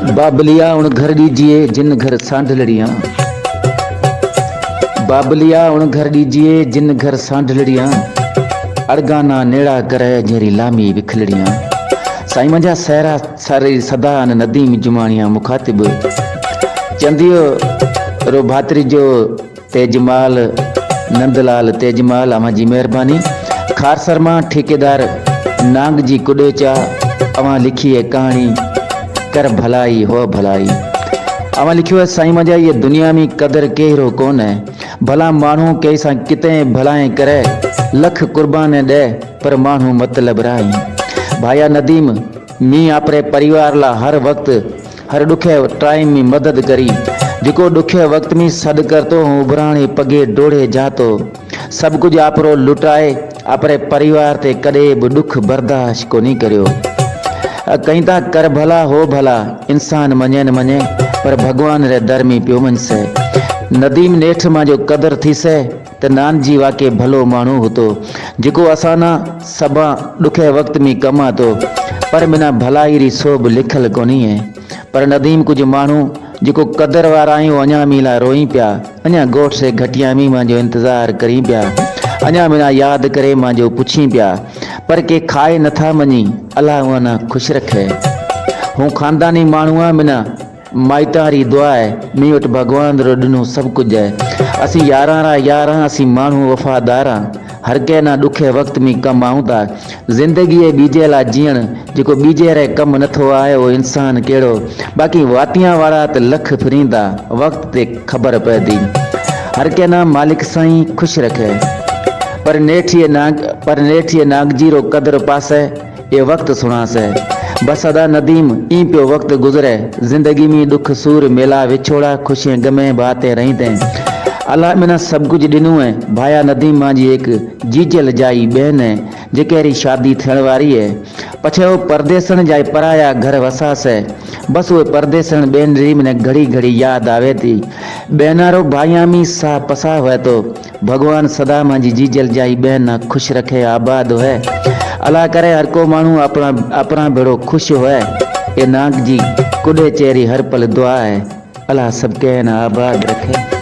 बाबलिया उन घर दीजिए जिन घर सांढलड़ियाँ। बाबलिया उन घर दीजिए जिन घर सांढलड़ियाँ। अड़गाना नेड़ा करे जेरी लामी विखलड़ियाँ। साईं मंजा सहरा सारी सदा न नदीम जुमानियाँ मुखातिब चंदियो रो भातरी जो तेजमाल नंदलाल तेजमाल अमा जी मेहरबानी। खार शर्मा ठेकेदार नांग जी कुडेचा अमा लिखी है कहानी कर भलाई हो भलाई। अमा लिखियो है साईं मंजा ये दुनिया में कदर केरो कौन है। भला मानू कैसा किते भलाएं करे लख कुर्बान दे पर मानू मतलब राई। भाया नदीम मी आपरे परिवार ला हर वक्त हर दुखे टाइम में मदद करी जिको दुखे वक्त में सद करतो हूँ उभराणे पगे डोड़े जातो। सब कुछ आपरो लुटाए आपरे परिवार ते कदे भी दुख बर्दाश्त को नहीं करियो। कहीं ता कर भला हो भला इंसान मने न मने पर भगवान रे दर में पियो मन से। नदीम नेठ मां जो कदर थी से त नान जी वाके भलो मानू होतो जिको असाना सबा दुखे वक्त में कमातो पर बिना भलाई री सोब लिखल कोनी है। पर नदीम कुछ मानू जिको कदर वारा आहियूं अञा मीला रोई पिया अञा गोठ से घटिया मी मां जो इंतजार करी पिया अञा बिना याद करे मां जो पुछी पिया पर के खाए नथा मनी अल्लाह वना खुश रखे। हूँ खानदानी मानू आ बिना माइतारी दुआ है मी वट भगवान रो ॾिनो सब कुछ है। असी यारा रा यारा असी मानू वफादारा हर के ना दुखे वक्त में कम आऊं था। जिंदगी बीजे ला जीण जो बीजे रे कम नथो आए वो इंसान केड़ो। बाकी वातियां वारा त लख फिरींदा वक्त ते खबर पैदी। हर के ना मालिक साईं खुश रखे पर नेठिए नाग जी रो कदर पासे ये वक्त सुना से। बस अदा नदीम ई पियो वक्त गुजरे जिंदगी में दुख सूर मेला विछोड़ा खुशियां गमे बातें रही थे। अल्लाह मिना सब कुछ दिनू है। भाया नदीम मां जी एक जीजल जाई बहन है जेकेरी शादी थियण वारी है। पछे वो परदेसन जाए पराया घर वसा से बस वो परदेसन बेन री मने घड़ी घड़ी याद आवे थी। बहनारो भाइया में सा पसा हुए तो भगवान सदा मां जी जीजल जाई बहन खुश रखे आबाद है। अल्लाह करे हर को मानू अपना बेड़ो खुश होए। ये नाग जी कुडे चेरी हर पल दुआ है अल्लाह सबके ना आबाद रखे।